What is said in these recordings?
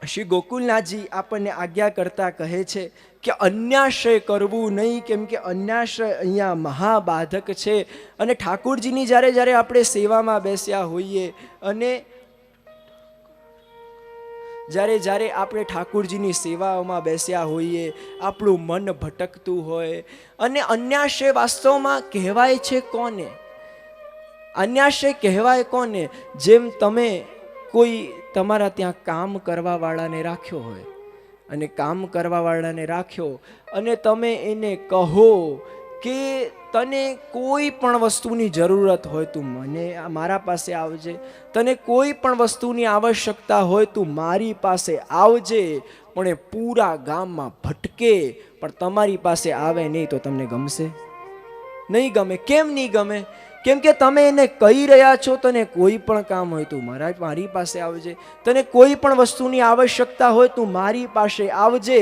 શ્રી ગોકુલનાથજી આપણને આજ્ઞા કરતા કહે છે કે અન્યાશ્રય કરવું નહીં, કેમ કે અન્યાશ્રય અહીંયા મહાબાધક છે. અને ઠાકોરજીની જ્યારે જ્યારે આપણે સેવામાં બેસ્યા હોઈએ અને જ્યારે જ્યારે આપણે ઠાકોરજીની સેવાઓમાં બેસ્યા હોઈએ, આપણું મન ભટકતું હોય, અને અન્યાશ્રય વાસ્તવમાં કહેવાય છે કોને? અન્યાશ્રય કહેવાય કોને? જેમ તમે કોઈ તમારા ત્યાં કામ કરવાવાળાને રાખ્યો હોય, અને કામ કરવાવાળાને રાખ્યો અને તમે એને કહો કે તને કોઈ પણ વસ્તુની જરૂરત હોય તું મને મારા પાસે આવજે, તને કોઈ પણ વસ્તુની આવશ્યકતા હોય તું મારી પાસે આવજે, પણ એ પૂરા ગામમાં ભટકે પણ તમારી પાસે આવે નહીં તો તમને ગમશે? નહીં ગમે. કેમ નહીં ગમે? કેમ કે તમે એને કહી રહ્યા છો તને કોઈ પણ કામ હોય તું મારી પાસે આવજે, તને કોઈ પણ વસ્તુની આવશ્યકતા હોય તું મારી પાસે આવજે,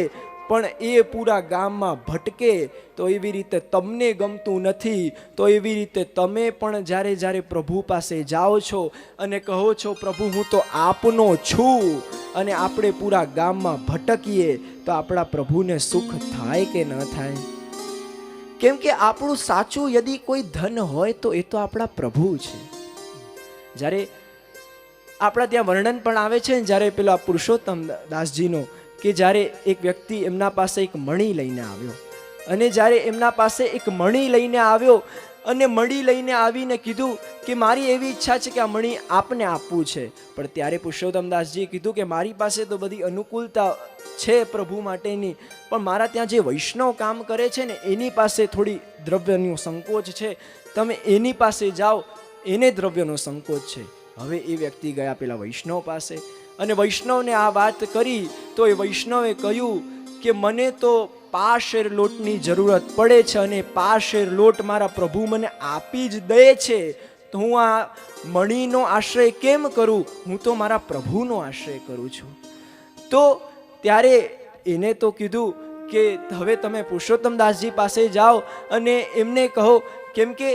પણ એ પૂરા ગામમાં ભટકે તો એવી રીતે તમને ગમતું નથી. તો એવી રીતે તમે પણ જ્યારે જ્યારે પ્રભુ પાસે જાઓ છો અને કહો છો પ્રભુ હું તો આપનો છું, અને આપણે પૂરા ગામમાં ભટકીએ તો આપણા પ્રભુને સુખ થાય કે ન થાય? કેમ કે આપણું સાચું યદિ કોઈ ધન હોય તો એ તો આપણા પ્રભુ છે. જ્યારે આપણા ત્યાં વર્ણન પણ આવે છે ને, જ્યારે પેલા પુરુષોત્તમ દાસજીનો, કે જ્યારે એક વ્યક્તિ એમના પાસે એક મણી લઈને આવ્યો, અને જ્યારે એમના પાસે એક મણી લઈને આવ્યો અને મણી લઈને આવીને કીધું કે મારી એવી ઈચ્છા છે કે આ મણી આપને આપવું છે. પણ ત્યારે પુરુષોત્તમ દાસજીએ કીધું કે મારી પાસે તો બધી અનુકૂળતા છે પ્રભુ માટેની, પણ મારા ત્યાં જે વૈષ્ણવ કામ કરે છે ને એની પાસે થોડી દ્રવ્યનો સંકોચ છે, તમે એની પાસે જાઓ, એને દ્રવ્યનો સંકોચ છે. હવે એ વ્યક્તિ ગયા પેલા વૈષ્ણવ પાસે, અને વૈષ્ણવને આ વાત કરી તો એ વૈષ્ણવે કહ્યું કે મને તો પાશેર લોટની જરૂરત પડે છે, અને પાશેર લોટ મારા પ્રભુ મને આપી જ દે છે, તો હું આ મણીનો આશ્રય કેમ કરું? હું તો મારા પ્રભુનો આશ્રય કરું છું. તો ત્યારે એને તો કીધું કે હવે તમે પુરુષોત્તમ દાસજી પાસે જાઓ અને એમને કહો, કેમ કે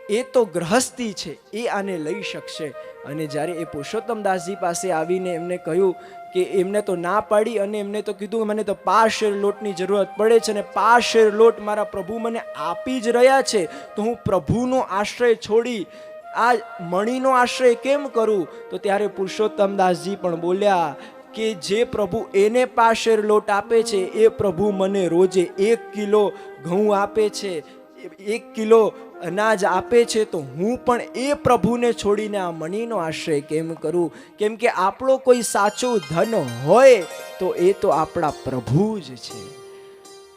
એ તો ગ્રહસ્થી છે, એ આને લઈ શકશે. અને જ્યારે એ પુરુષોત્તમ દાસજી પાસે આવીને એમને કહ્યું કે એમને તો ના પાડી, અને એમને તો કીધું કે મને તો પાશેર લોટની જરૂરત પડે છે, અને પાશેર લોટ મારા પ્રભુ મને આપી જ રહ્યા છે, તો હું પ્રભુનો આશ્રય છોડી આ મણીનો આશ્રય કેમ કરું? તો ત્યારે પુરુષોત્તમ દાસજી પણ બોલ્યા કે જે પ્રભુ એને પાશેર લોટ આપે છે એ પ્રભુ મને રોજે 1 કિલો ઘઉં આપે છે, 1 કિલો અનાજ આપે છે, તો હું પણ એ પ્રભુને છોડીને આ મણીનો આશ્રય કેમ કરું? કેમ કે આપણો કોઈ સાચું ધન હોય તો એ તો આપણા પ્રભુ જ છે.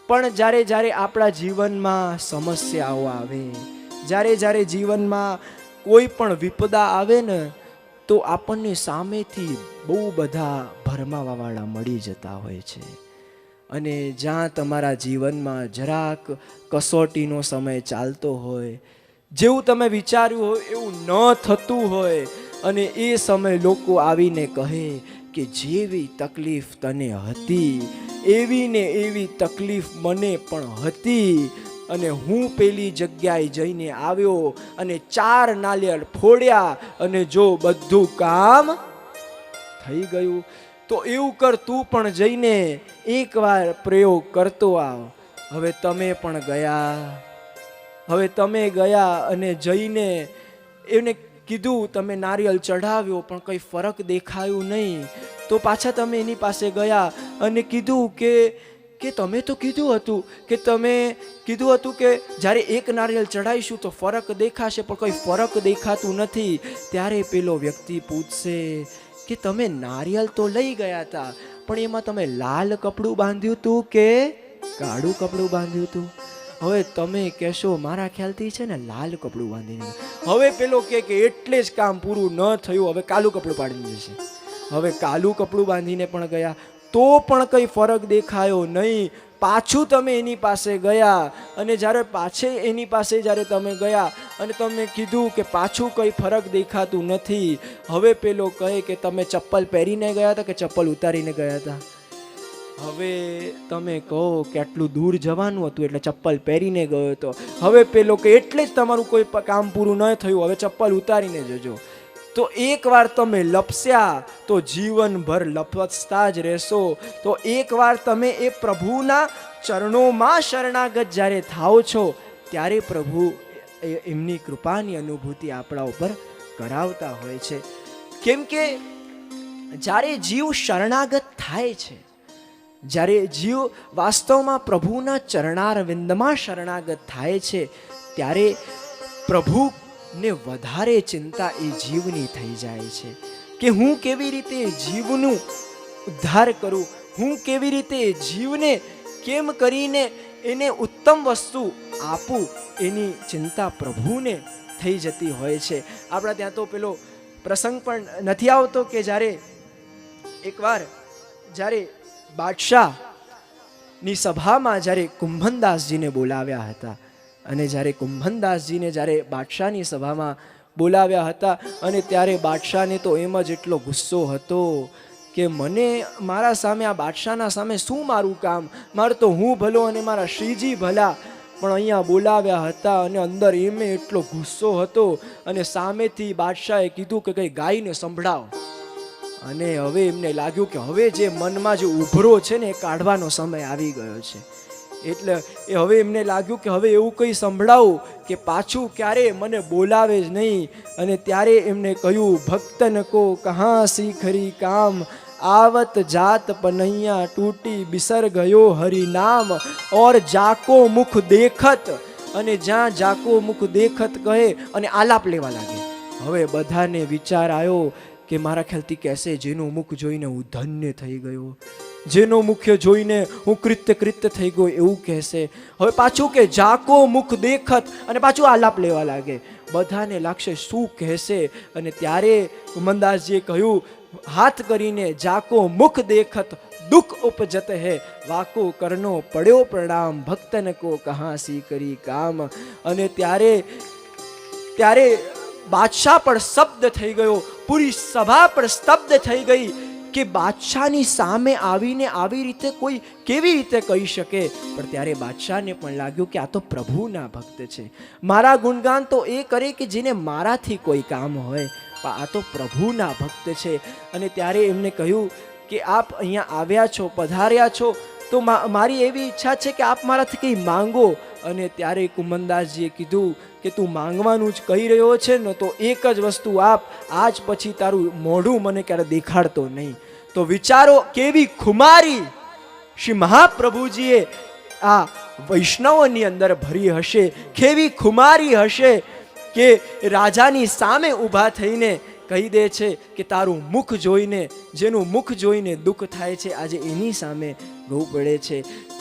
પણ જ્યારે જ્યારે આપણા જીવનમાં સમસ્યાઓ આવે, જ્યારે જ્યારે જીવનમાં કોઈ પણ વિપદા આવે ને, તો આપણને સામેથી બહુ બધા ભરમાવાવાળા મળી જતા હોય છે. અને જ્યાં તમારા જીવનમાં જરાક કસોટીનો સમય ચાલતો હોય, જેવું તમે વિચાર્યું હોય એવું ન થતું હોય, અને એ સમય લોકો આવીને કહે કે જેવી તકલીફ તને હતી એવી ને એવી તકલીફ મને પણ હતી, અને હું પેલી જગ્યાએ જઈને આવ્યો અને 4 નાળિયેર ફોડ્યા અને જો બધું કામ થઈ ગયું. તો એવું કર, તું પણ જઈને એકવાર પ્રયોગ કરતો આવ. હવે તમે પણ ગયા, હવે તમે ગયા અને જઈને એને કીધું, તમે નારિયેળ ચઢાવ્યો પણ કંઈ ફરક દેખાયું નહીં. તો પાછા તમે એની પાસે ગયા અને કીધું કે તમે તો કીધું હતું કે જ્યારે 1 નારિયેળ ચઢાવીશું તો ફરક દેખાશે, પણ કંઈ ફરક દેખાતું નથી. ત્યારે પેલો વ્યક્તિ પૂછશે કે તમે નારિયેળ તો લઈ ગયા હતા, પણ એમાં તમે લાલ કપડું બાંધ્યું હતું કે કાળું કપડું બાંધ્યું હતું? હવે તમે કહેશો મારા ખ્યાલથી છે ને લાલ કપડું બાંધીને. હવે પેલો કે એટલે જ કામ પૂરું ન થયું, હવે કાળું કપડું પાડીને જશે. હવે કાળું કપડું બાંધીને પણ ગયા તો પણ કંઈ ફરક દેખાયો નહીં. પાછું તમે એની પાસે ગયા, અને જ્યારે પાછે એની પાસે જ્યારે તમે ગયા અને તમે કીધું કે પાછું કંઈ ફરક દેખાતું નથી. હવે પેલો કહે કે તમે ચપ્પલ પહેરીને ગયા હતા કે ચપ્પલ ઉતારીને ગયા હતા? હવે તમે કહો કે આટલું દૂર જવાનું હતું એટલે ચપ્પલ પહેરીને ગયો હતો. હવે પેલો કે એટલે જ તમારું કોઈ કામ પૂરું ન થયું, હવે ચપ્પલ ઉતારીને જજો. તો એકવાર તમે લપસ્યા તો જીવનભર લપસતા જ રહેશો. તો એકવાર તમે એ પ્રભુના ચરણોમાં શરણાગત જ્યારે થાઓ છો ત્યારે પ્રભુ એમની કૃપાની અનુભૂતિ આપણા ઉપર કરાવતા હોય છે. કેમ કે જ્યારે જીવ શરણાગત થાય છે, જ્યારે જીવ વાસ્તવમાં પ્રભુના ચરણારવિંદમાં શરણાગત થાય છે, ત્યારે પ્રભુને વધારે ચિંતા એ જીવની થઈ જાય છે કે હું કેવી રીતે જીવનું ઉદ્ધાર કરું, હું કેવી રીતે જીવને કેમ કરીને એને ઉત્તમ વસ્તુ આપું, એની ચિંતા પ્રભુને થઈ જતી હોય છે. આપણા ત્યાં તો પેલો પ્રસંગ પણ નથી આવતો કે જ્યારે એકવાર જ્યારે બાદશાહની સભામાં જ્યારે કુંભનદાસજીને બોલાવ્યા હતા, અને જ્યારે કુંભનદાસજીને જ્યારે બાદશાહની સભામાં બોલાવ્યા હતા, અને ત્યારે બાદશાહને તો એમ જ એટલો ગુસ્સો હતો કે મને મારા સામે, આ બાદશાહના સામે શું મારું કામ, મારે તો હું ભલો અને મારા શ્રીજી ભલા, પણ અહીંયા બોલાવ્યા હતા અને અંદર એમે એટલો ગુસ્સો હતો. અને સામેથી બાદશાહે કીધું કે કંઈ ગાઈને સંભળાવો. અને હવે એમને લાગ્યું કે હવે જે મનમાં જે ઉભરો છે ને એ કાઢવાનો સમય આવી ગયો છે. એટલે એ હવે એમને લાગ્યું કે હવે એવું કંઈ સંભળાવું કે પાછું ક્યારે મને બોલાવે જ નહીં. અને ત્યારે એમને કહ્યું, ભક્તન કો કહા સી ખરી કામ, आवत जात पनैया टूटी बिसर गयो हरि नाम और जाको मुख देखत. અને જ્યાં જાકો મુખ દેખત કહે અને આલાપ લેવા લાગે. હવે બધાને વિચાર આવ્યો કે મારા ખ્યાલથી કહેશે જેનું મુખ જોઈને હું ધન્ય થઈ ગયો, જેનો મુખ્ય જોઈને હું કૃત્ય થઈ ગયો એવું કહેશે. હવે પાછું કે જાકો મુખ દેખત અને પાછું આલાપ લેવા લાગે. બધાને લાગશે શું કહેશે. અને ત્યારે કુંભનદાસજીએ કહ્યું, હાથ કરીને જાકો મુખ દેખત દુઃખ ઉપજત હે, વાકો કરનો પડ્યો પ્રણામ, ભક્તન કો કહા સી કરી કામ. અને ત્યારે બાદશાહ પણ સ્તબ્ધ થઈ ગયો, પૂરી સભા પણ સ્તબ્ધ થઈ ગઈ કે બાદશાહની સામે આવીને આવી રીતે કોઈ કેવી રીતે કહી શકે. પણ ત્યારે બાદશાહને પણ લાગ્યું કે આ તો પ્રભુના ભક્ત છે, મારા ગુણગાન તો એ કરે કે જેને મારાથી કોઈ કામ હોય, પણ આ તો પ્રભુના ભક્ત છે. અને ત્યારે એમને કહ્યું કે આપ અહીંયા આવ્યા છો, પધાર્યા છો, તો મારી એવી ઈચ્છા છે કે આપ મારાથી કંઈ માંગો. અને ત્યારે કુંભનદાસજીએ કીધું કે તું માંગવાનું જ કહી રહ્યો છે ને, તો એક જ વસ્તુ આપ, આજ પછી તારું મોઢું મને ક્યારે દેખાડતો નહીં. તો વિચારો કેવી ખુમારી શ્રી મહાપ્રભુજીએ આ વૈષ્ણવની અંદર ભરી હશે, કેવી ખુમારી હશે કે રાજાની સામે ઊભા થઈને કહી દે છે કે તારું મુખ જોઈને, જેનું મુખ જોઈને દુઃખ થાય છે, આજે એની સામે ગવું પડે છે.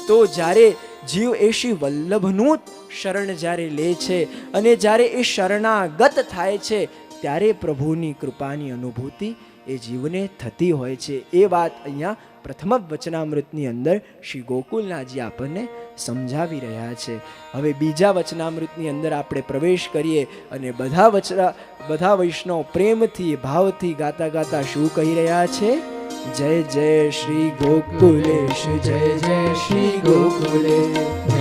તો જ્યારે જીવ એ શ્રી વલ્લભનું શરણ જ્યારે લે છે અને જ્યારે એ શરણાગત થાય છે, ત્યારે પ્રભુની કૃપાની અનુભૂતિ એ જીવને થતી હોય છે. એ વાત અહીંયા પ્રથમ વચનામૃતની અંદર શ્રી ગોકુલનાથજી આપણને સમજાવી રહ્યા છે. હવે બીજા વચનામૃતની અંદર આપણે પ્રવેશ કરીએ અને બધા વૈષ્ણવ પ્રેમથી ભાવથી ગાતા ગાતા શું કહી રહ્યા છે? જય જય શ્રી ગોકુલેશ, જય જય શ્રી ગોકુલેશ.